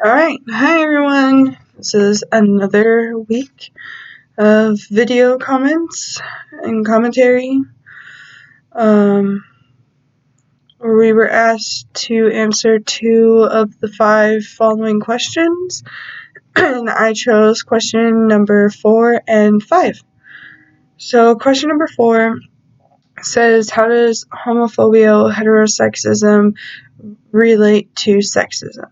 Alright, hi everyone. This is another week of video comments and commentary. Where we were asked to answer 2 of the 5 following questions, and I chose question number 4 and 5. So, question number 4 says, how does homophobia, heterosexism relate to sexism?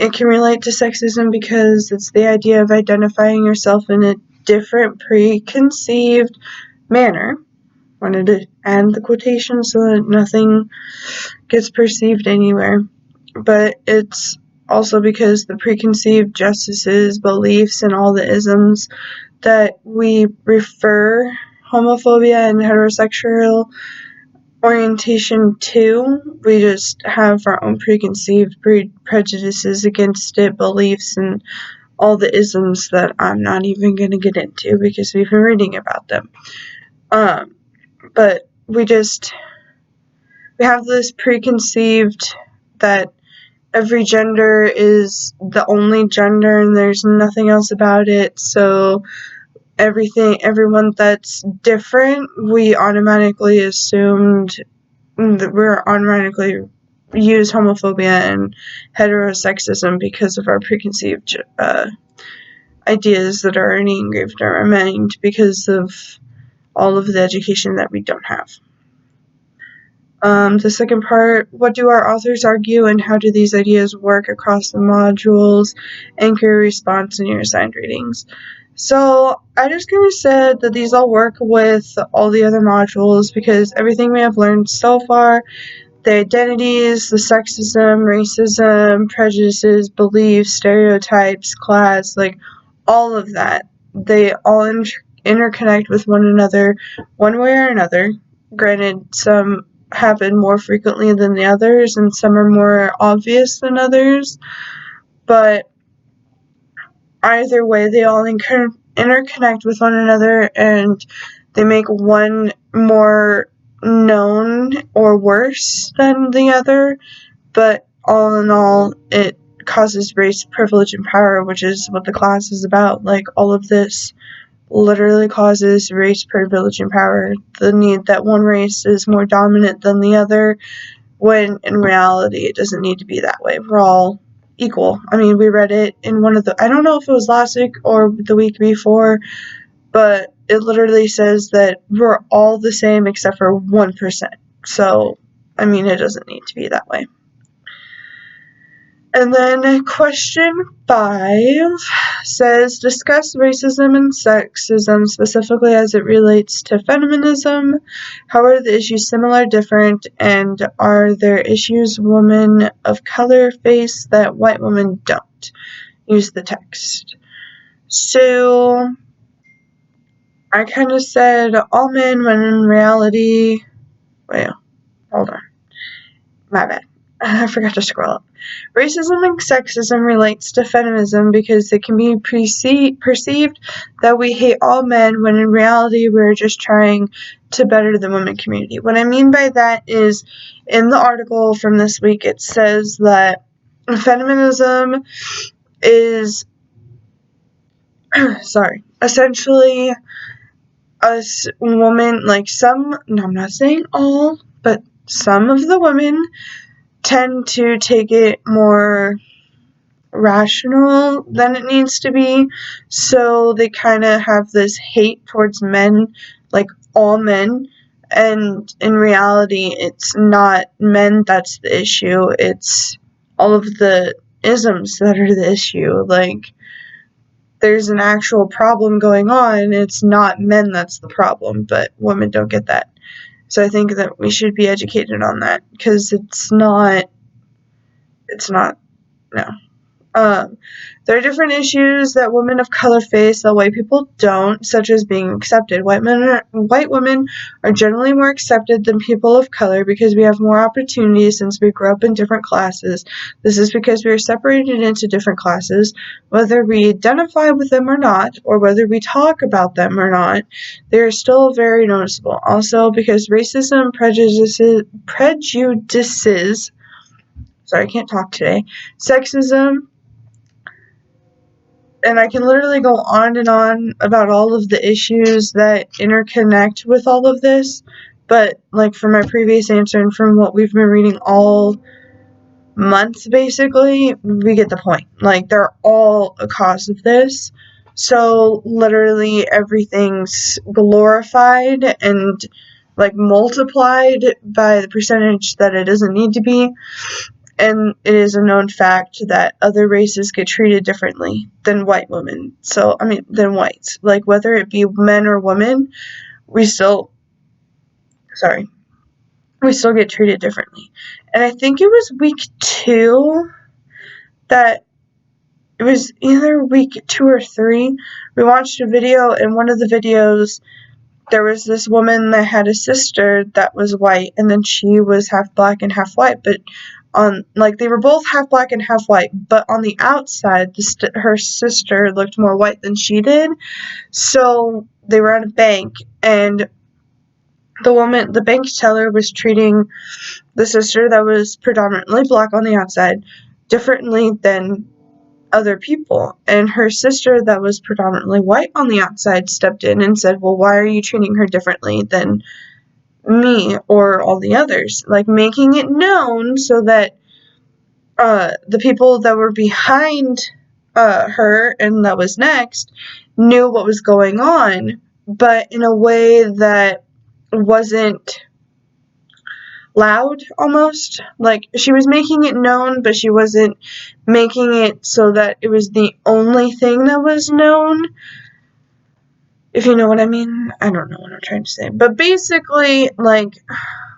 It can relate to sexism because it's the idea of identifying yourself in a different preconceived manner. Wanted to add the quotation so that nothing gets perceived anywhere. But it's also because the preconceived justices, beliefs, and all the isms that we refer homophobia and heterosexual orientation to, we just have our own preconceived prejudices against it, beliefs, and all the isms that I'm not even going to get into because we've been reading about them. But we have this preconceived that every gender is the only gender and there's nothing else about it, so everyone that's different, we automatically assumed that we're automatically use homophobia and heterosexism because of our preconceived ideas that are already engraved in our mind because of all of the education that we don't have. The second part, what do our authors argue and how do these ideas work across the modules, anchor, response, and your assigned readings? So I just kind of said that these all work with all the other modules because everything we have learned so far, the identities, the sexism, racism, prejudices, beliefs, stereotypes, class, all of that, they all interconnect with one another one way or another. Granted, some happen more frequently than the others and some are more obvious than others, but either way, they all interconnect with one another and they make one more known or worse than the other, but all in all, it causes race, privilege, and power, which is what the class is about. All of this literally causes race, privilege, and power. The need that one race is more dominant than the other, when in reality, it doesn't need to be that way. We're all equal. I mean, we read it in one of the, I don't know if it was last week or the week before, but it literally says that we're all the same except for 1%. So, I mean, it doesn't need to be that way. And then question 5 says, discuss racism and sexism specifically as it relates to feminism. How are the issues similar, different, and are there issues women of color face that white women don't? Use the text. So I kind of said all men when in reality, wait, hold on, my bad. I forgot to scroll up. Racism and sexism relates to feminism because it can be perceived that we hate all men when in reality we're just trying to better the women community. What I mean by that is, in the article from this week, it says that feminism is, essentially us women, I'm not saying all, but some of the women tend to take it more rational than it needs to be, so they kind of have this hate towards men, all men, and in reality it's not men that's the issue, it's all of the isms that are the issue. There's an actual problem going on, it's not men that's the problem, but women don't get that. So I think that we should be educated on that, because it's not, no. There are different issues that women of color face that white people don't, such as being accepted. White women are generally more accepted than people of color because we have more opportunities since we grew up in different classes. This is because we are separated into different classes, whether we identify with them or not, or whether we talk about them or not. They are still very noticeable. Also, because racism prejudices sorry, I can't talk today, sexism, and I can literally go on and on about all of the issues that interconnect with all of this, but, like, from my previous answer and from what we've been reading all months, basically, we get the point. Like, they're all a cause of this. So, literally, everything's glorified and, like, multiplied by the percentage that it doesn't need to be. And it is a known fact that other races get treated differently than white women. So, than whites. Like, whether it be men or women, we still get treated differently. And I think it was week 2 that it was either week 2 or 3. We watched a video, and one of the videos, there was this woman that had a sister that was white, and then she was half black and half white, but they were both half black and half white, but on the outside, her sister looked more white than she did. So they were at a bank, and the bank teller was treating the sister that was predominantly black on the outside differently than other people, and her sister that was predominantly white on the outside stepped in and said, well, why are you treating her differently than me or all the others? Like, making it known so that the people that were behind her and that was next knew what was going on, but in a way that wasn't loud, almost. Like, she was making it known, but she wasn't making it so that it was the only thing that was known, if you know what I mean. I don't know what I'm trying to say, but basically, like,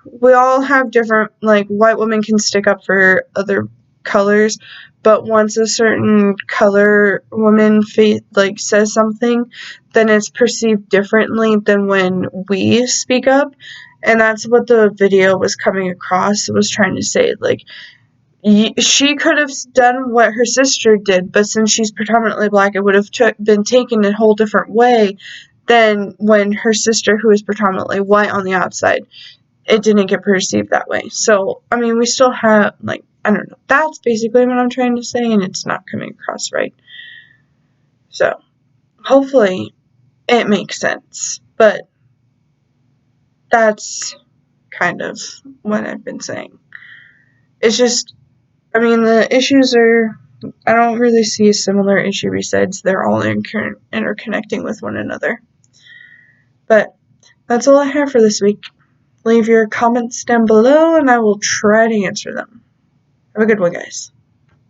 we all have different, like, white women can stick up for other colors, but once a certain color woman says something, then it's perceived differently than when we speak up. And that's what the video was coming across. It was trying to say, like, she could have done what her sister did, but since she's predominantly black, it would have been taken a whole different way than when her sister, who is predominantly white on the outside, it didn't get perceived that way. So, we still have, like, I don't know. That's basically what I'm trying to say, and it's not coming across right. So, hopefully, it makes sense. But that's kind of what I've been saying. It's just, the issues are, I don't really see a similar issue besides they're all interconnecting with one another. But that's all I have for this week. Leave your comments down below, and I will try to answer them. Have a good one, guys.